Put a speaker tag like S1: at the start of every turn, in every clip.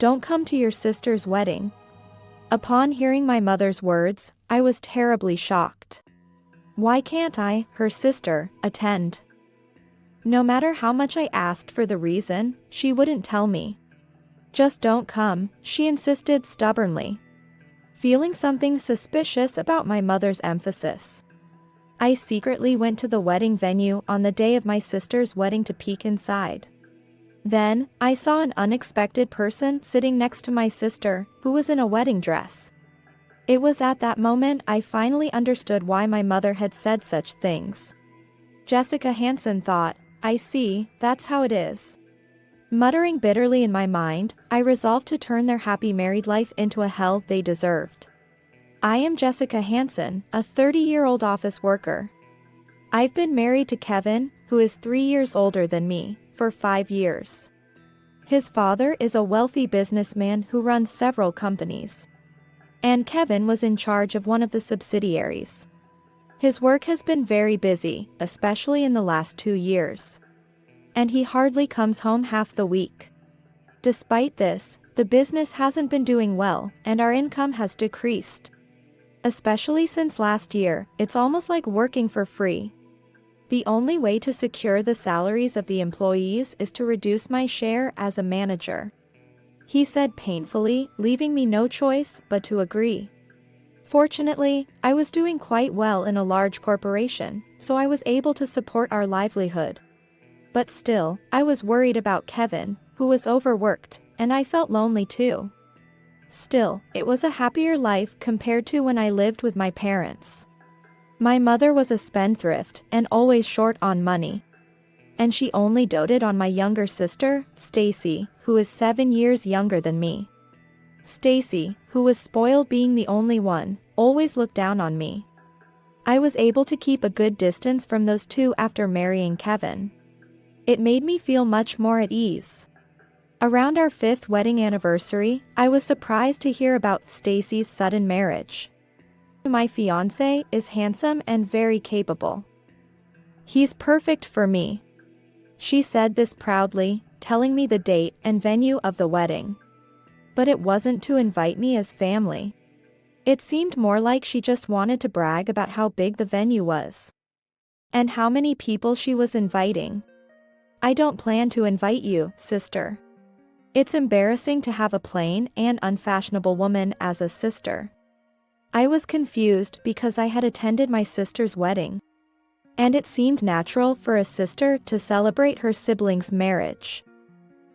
S1: Don't come to your sister's wedding." Upon hearing my mother's words, I was terribly shocked. Why can't I, her sister, attend? No matter how much I asked for the reason, she wouldn't tell me. "Just don't come," she insisted stubbornly. Feeling something suspicious about my mother's emphasis, I secretly went to the wedding venue on the day of my sister's wedding to peek inside. Then, I saw an unexpected person sitting next to my sister, who was in a wedding dress. It was at that moment I finally understood why my mother had said such things. Jessica Hansen thought, "I see, that's how it is." Muttering bitterly in my mind, I resolved to turn their happy married life into a hell they deserved. I am Jessica Hansen, a 30-year-old office worker. I've been married to Kevin, who is 3 years older than me, for 5 years. His father is a wealthy businessman who runs several companies. And Kevin was in charge of one of the subsidiaries. His work has been very busy, especially in the last 2 years. And he hardly comes home half the week. Despite this, the business hasn't been doing well, and our income has decreased. Especially since last year, it's almost like working for free. The only way to secure the salaries of the employees is to reduce my share as a manager," he said painfully, leaving me no choice but to agree. Fortunately, I was doing quite well in a large corporation, so I was able to support our livelihood. But still, I was worried about Kevin, who was overworked, and I felt lonely too. Still, it was a happier life compared to when I lived with my parents. My mother was a spendthrift and always short on money. And she only doted on my younger sister, Stacy, who is 7 years younger than me. Stacy, who was spoiled being the only one, always looked down on me. I was able to keep a good distance from those two after marrying Kevin. It made me feel much more at ease. Around our 5th wedding anniversary, I was surprised to hear about Stacy's sudden marriage. "My fiancé is handsome and very capable. He's perfect for me." She said this proudly, telling me the date and venue of the wedding. But it wasn't to invite me as family. It seemed more like she just wanted to brag about how big the venue was. And how many people she was inviting. "I don't plan to invite you, sister. It's embarrassing to have a plain and unfashionable woman as a sister." I was confused because I had attended my sister's wedding. And it seemed natural for a sister to celebrate her sibling's marriage.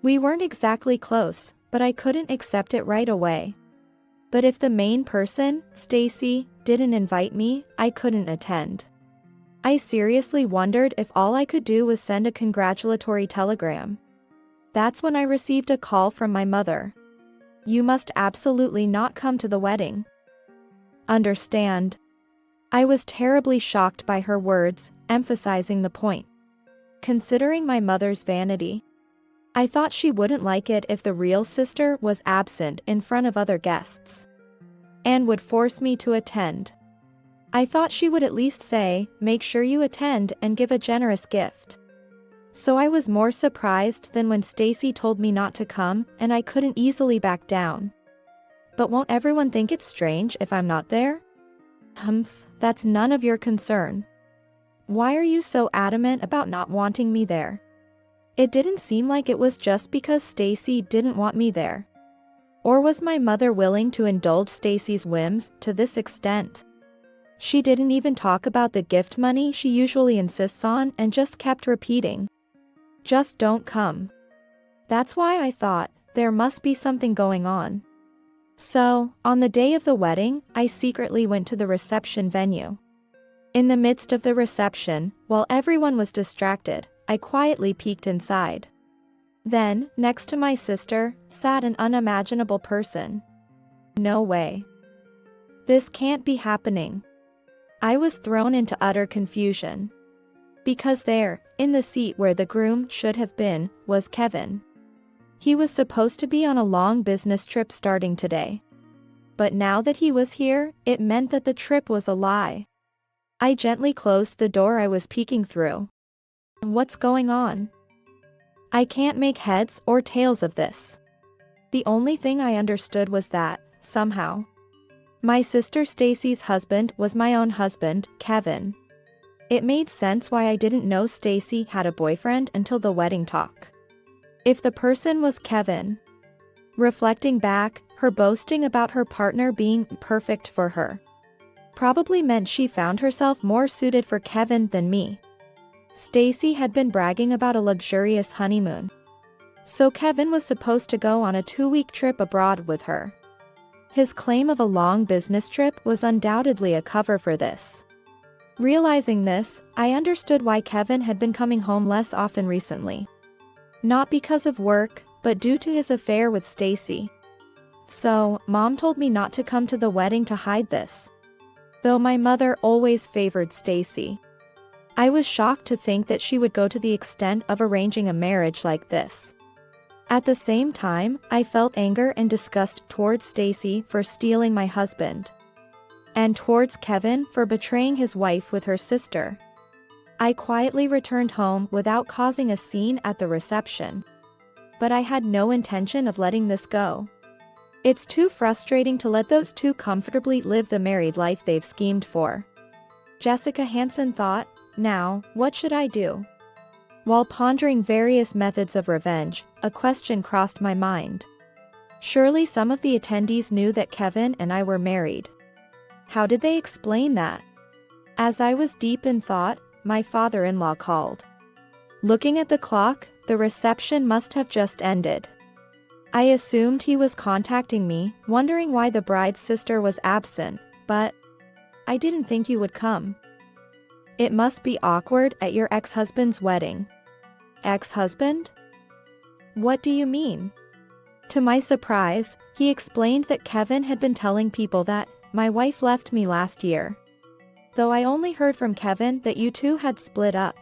S1: We weren't exactly close, but I couldn't accept it right away. But if the main person, Stacy, didn't invite me, I couldn't attend. I seriously wondered if all I could do was send a congratulatory telegram. That's when I received a call from my mother. "You must absolutely not come to the wedding. Understand?" I was terribly shocked by her words, emphasizing the point. Considering my mother's vanity, I thought she wouldn't like it if the real sister was absent in front of other guests. And would force me to attend. I thought she would at least say, "Make sure you attend and give a generous gift." So I was more surprised than when Stacy told me not to come, and I couldn't easily back down. "But won't everyone think it's strange if I'm not there?" "Humph, that's none of your concern. Why are you so adamant about not wanting me there?" It didn't seem like it was just because Stacy didn't want me there. Or was my mother willing to indulge Stacy's whims to this extent? She didn't even talk about the gift money she usually insists on and just kept repeating, "Just don't come." That's why I thought, there must be something going on. So, on the day of the wedding, I secretly went to the reception venue. In the midst of the reception, while everyone was distracted, I quietly peeked inside. Then, next to my sister, sat an unimaginable person. No way. This can't be happening. I was thrown into utter confusion. Because there, in the seat where the groom should have been, was Kevin. He was supposed to be on a long business trip starting today. But now that he was here, it meant that the trip was a lie. I gently closed the door I was peeking through. What's going on? I can't make heads or tails of this. The only thing I understood was that, somehow, my sister Stacy's husband was my own husband, Kevin. It made sense why I didn't know Stacy had a boyfriend until the wedding talk. If the person was Kevin. Reflecting back, her boasting about her partner being perfect for her probably meant she found herself more suited for Kevin than me. Stacy had been bragging about a luxurious honeymoon, so Kevin was supposed to go on a 2-week trip abroad with her. His claim of a long business trip was undoubtedly a cover for this. Realizing this, I understood why Kevin had been coming home less often recently. Not because of work, but due to his affair with Stacy. So, Mom told me not to come to the wedding to hide this, though my mother always favored Stacy. I was shocked to think that she would go to the extent of arranging a marriage like this. At the same time, I felt anger and disgust towards Stacy for stealing my husband, and towards Kevin for betraying his wife with her sister. I quietly returned home without causing a scene at the reception. But I had no intention of letting this go. It's too frustrating to let those two comfortably live the married life they've schemed for. Jessica Hansen thought, now, what should I do? While pondering various methods of revenge, a question crossed my mind. Surely some of the attendees knew that Kevin and I were married. How did they explain that? As I was deep in thought, my father-in-law called. Looking at the clock, the reception must have just ended. I assumed he was contacting me, wondering why the bride's sister was absent, but I didn't think you would come. It must be awkward at your ex-husband's wedding. Ex-husband? What do you mean? To my surprise, he explained that Kevin had been telling people that my wife left me last year. Though I only heard from Kevin that you two had split up.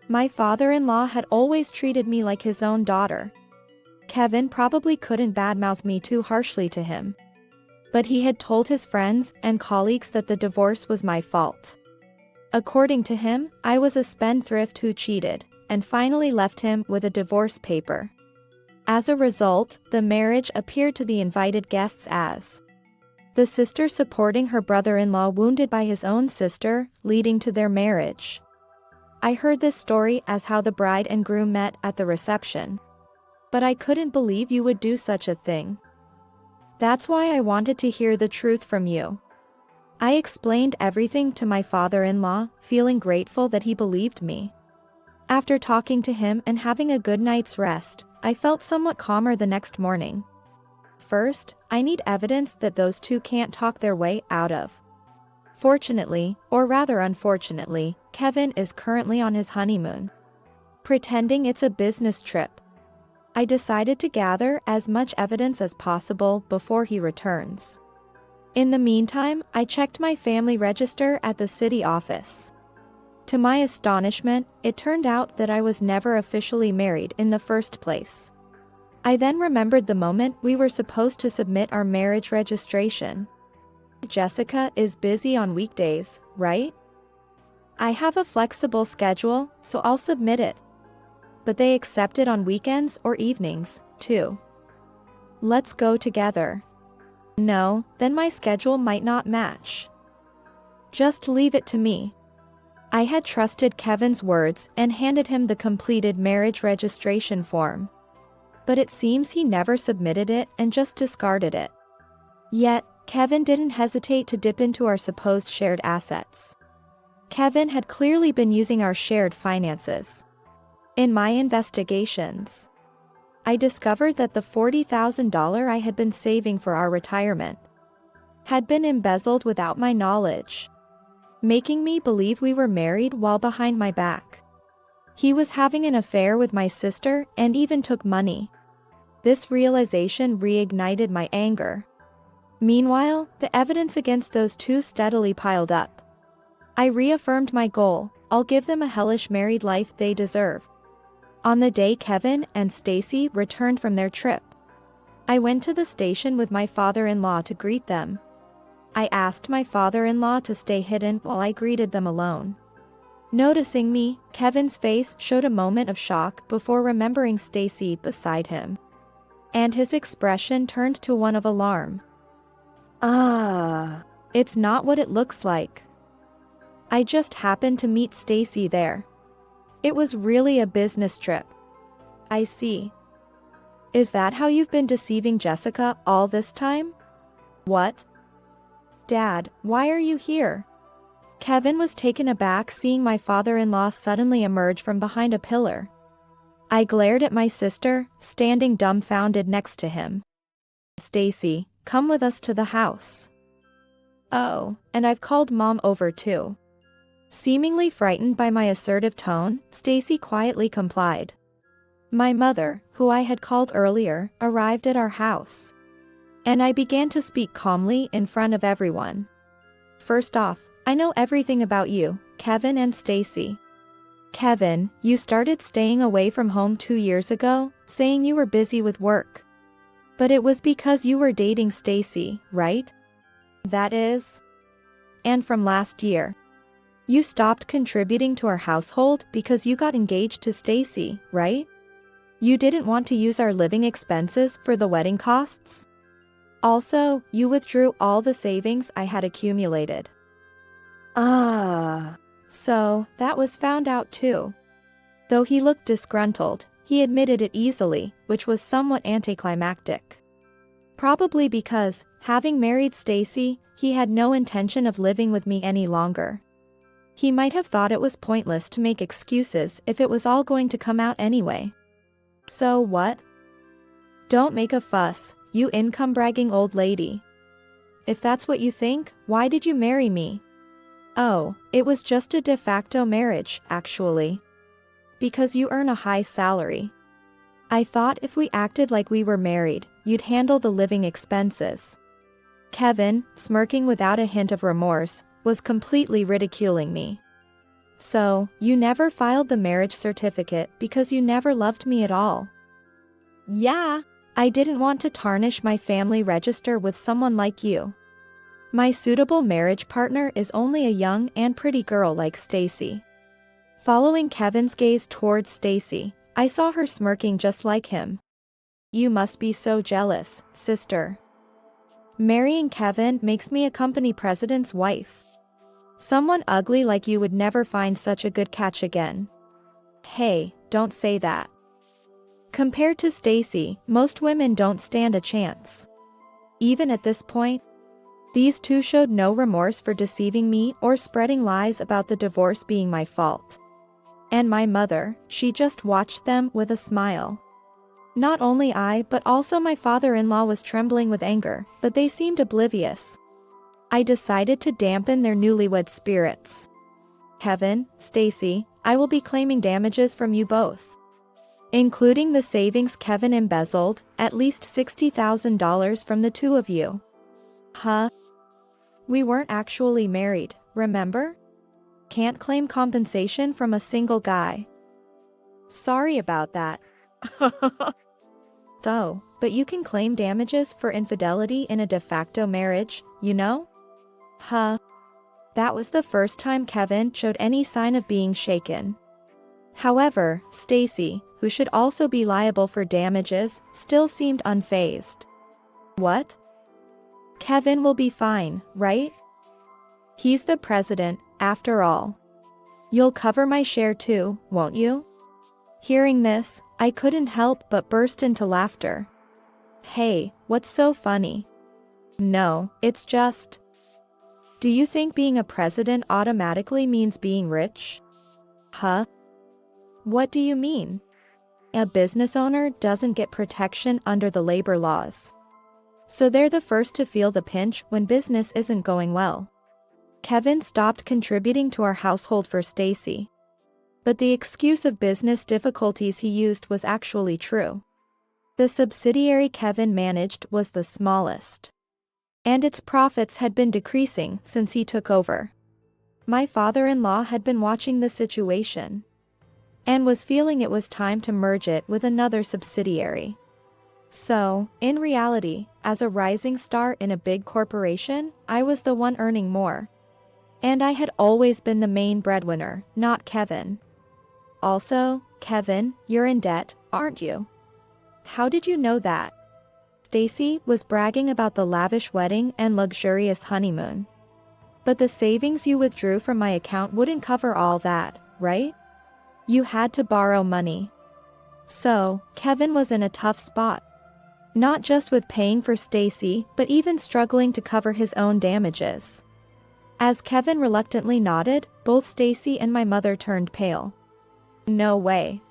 S1: My father-in-law had always treated me like his own daughter. Kevin probably couldn't badmouth me too harshly to him. But he had told his friends and colleagues that the divorce was my fault. According to him, I was a spendthrift who cheated, and finally left him with a divorce paper. As a result, the marriage appeared to the invited guests as the sister supporting her brother-in-law wounded by his own sister, leading to their marriage. I heard this story as how the bride and groom met at the reception. But I couldn't believe you would do such a thing. That's why I wanted to hear the truth from you. I explained everything to my father-in-law, feeling grateful that he believed me. After talking to him and having a good night's rest, I felt somewhat calmer the next morning. First, I need evidence that those two can't talk their way out of. Fortunately, or rather unfortunately, Kevin is currently on his honeymoon. Pretending it's a business trip. I decided to gather as much evidence as possible before he returns. In the meantime, I checked my family register at the city office. To my astonishment, it turned out that I was never officially married in the first place. I then remembered the moment we were supposed to submit our marriage registration. Jessica is busy on weekdays, right? I have a flexible schedule, so I'll submit it. But they accept it on weekends or evenings, too. Let's go together. No, then my schedule might not match. Just leave it to me. I had trusted Kevin's words and handed him the completed marriage registration form. But it seems he never submitted it and just discarded it. Yet, Kevin didn't hesitate to dip into our supposed shared assets. Kevin had clearly been using our shared finances. In my investigations, I discovered that the $40,000 I had been saving for our retirement had been embezzled without my knowledge, making me believe we were married while behind my back. He was having an affair with my sister and even took money. This realization reignited my anger. Meanwhile, the evidence against those two steadily piled up. I reaffirmed my goal: I'll give them a hellish married life they deserve. On the day Kevin and Stacy returned from their trip, I went to the station with my father-in-law to greet them. I asked my father-in-law to stay hidden while I greeted them alone. Noticing me, Kevin's face showed a moment of shock before remembering Stacy beside him. And his expression turned to one of alarm.
S2: Ah,
S1: It's not what it looks like. I just happened to meet Stacy there. It was really a business trip. I see. Is that how you've been deceiving Jessica all this time? What? Dad, why are you here? Kevin was taken aback seeing my father-in-law suddenly emerge from behind a pillar. I glared at my sister, standing dumbfounded next to him. Stacy, come with us to the house. Oh, and I've called Mom over too. Seemingly frightened by my assertive tone, Stacy quietly complied. My mother, who I had called earlier, arrived at our house. And I began to speak calmly in front of everyone. First off, I know everything about you, Kevin and Stacy. Kevin, you started staying away from home 2 years ago, saying you were busy with work. But it was because you were dating Stacy, right? That is. And from last year. You stopped contributing to our household because you got engaged to Stacy, right? You didn't want to use our living expenses for the wedding costs? Also, you withdrew all the savings I had accumulated.
S2: ah,
S1: So, that was found out too. Though he looked disgruntled, he admitted it easily, which was somewhat anticlimactic. Probably because, having married Stacy, he had no intention of living with me any longer. He might have thought it was pointless to make excuses if it was all going to come out anyway. So what? Don't make a fuss, you income-bragging old lady. If that's what you think, why did you marry me? Oh, it was just a de facto marriage, actually. Because you earn a high salary. I thought if we acted like we were married, you'd handle the living expenses. Kevin, smirking without a hint of remorse, was completely ridiculing me. So, you never filed the marriage certificate because you never loved me at all.
S2: yeah,
S1: I didn't want to tarnish my family register with someone like you. My suitable marriage partner is only a young and pretty girl like Stacy. Following Kevin's gaze towards Stacy, I saw her smirking just like him. You must be so jealous, sister. Marrying Kevin makes me a company president's wife. Someone ugly like you would never find such a good catch again. Hey, don't say that. Compared to Stacy, most women don't stand a chance. Even at this point, these two showed no remorse for deceiving me or spreading lies about the divorce being my fault. And my mother, she just watched them with a smile. Not only I but also my father-in-law was trembling with anger, but they seemed oblivious. I decided to dampen their newlywed spirits. Kevin, Stacy, I will be claiming damages from you both. Including the savings Kevin embezzled, at least $60,000 from the two of you. Huh? We weren't actually married, remember? Can't claim compensation from a single guy. Sorry about that. Though, but you can claim damages for infidelity in a de facto marriage, you know? Huh. That was the first time Kevin showed any sign of being shaken. However, Stacy, who should also be liable for damages, still seemed unfazed. What? Kevin will be fine, right? He's the president, after all. You'll cover my share too, won't you? Hearing this, I couldn't help but burst into laughter. Hey, what's so funny? No, it's just... Do you think being a president automatically means being rich? Huh? What do you mean? A business owner doesn't get protection under the labor laws. So they're the first to feel the pinch when business isn't going well. Kevin stopped contributing to our household for Stacy. But the excuse of business difficulties he used was actually true. The subsidiary Kevin managed was the smallest. And its profits had been decreasing since he took over. My father-in-law had been watching the situation. And was feeling it was time to merge it with another subsidiary. So, in reality, as a rising star in a big corporation, I was the one earning more. And I had always been the main breadwinner, not Kevin. Also, Kevin, you're in debt, aren't you? How did you know that? Stacy was bragging about the lavish wedding and luxurious honeymoon. But the savings you withdrew from my account wouldn't cover all that, right? You had to borrow money. So, Kevin was in a tough spot. Not just with paying for Stacy, but even struggling to cover his own damages. As Kevin reluctantly nodded, both Stacy and my mother turned pale. No way.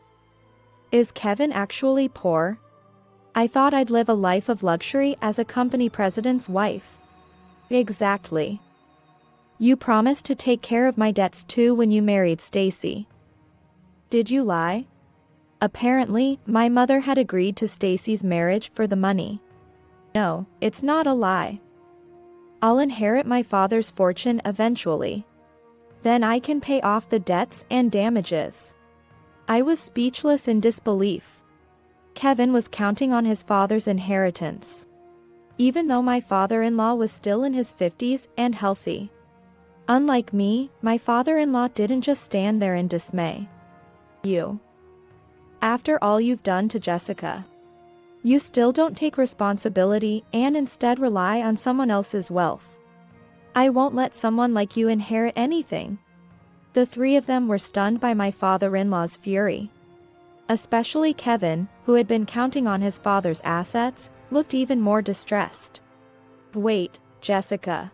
S1: Is Kevin actually poor? I thought I'd live a life of luxury as a company president's wife. Exactly. You promised to take care of my debts too when you married Stacy. Did you lie? Apparently, my mother had agreed to Stacy's marriage for the money. No, it's not a lie. I'll inherit my father's fortune eventually. Then I can pay off the debts and damages. I was speechless in disbelief. Kevin was counting on his father's inheritance. Even though my father-in-law was still in his 50s and healthy. Unlike me, my father-in-law didn't just stand there in dismay. You. After all you've done to Jessica. You still don't take responsibility and instead rely on someone else's wealth. I won't let someone like you inherit anything. The three of them were stunned by my father-in-law's fury. Especially Kevin, who had been counting on his father's assets, looked even more distressed. Wait, Jessica.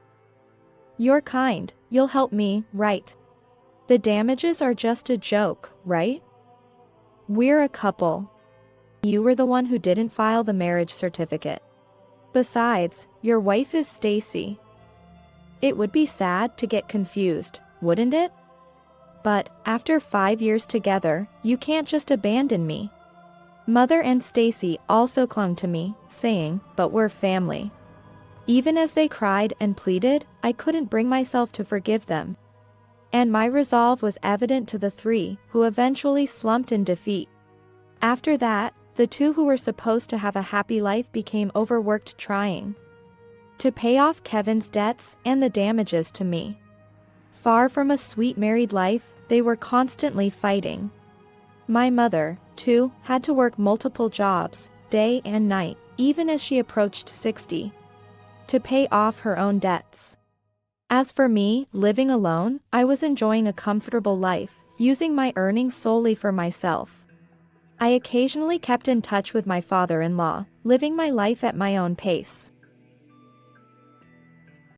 S1: You're kind, you'll help me, right? The damages are just a joke, right? We're a couple. You were the one who didn't file the marriage certificate. Besides, your wife is Stacy. It would be sad to get confused, wouldn't it? But, after 5 years together, you can't just abandon me. Mother and Stacy also clung to me, saying, but we're family. Even as they cried and pleaded, I couldn't bring myself to forgive them. And my resolve was evident to the three, who eventually slumped in defeat. After that, the two who were supposed to have a happy life became overworked trying to pay off Kevin's debts and the damages to me. Far from a sweet married life, they were constantly fighting. My mother, too, had to work multiple jobs, day and night, even as she approached 60, to pay off her own debts. As for me, living alone, I was enjoying a comfortable life, using my earnings solely for myself. I occasionally kept in touch with my father-in-law, living my life at my own pace.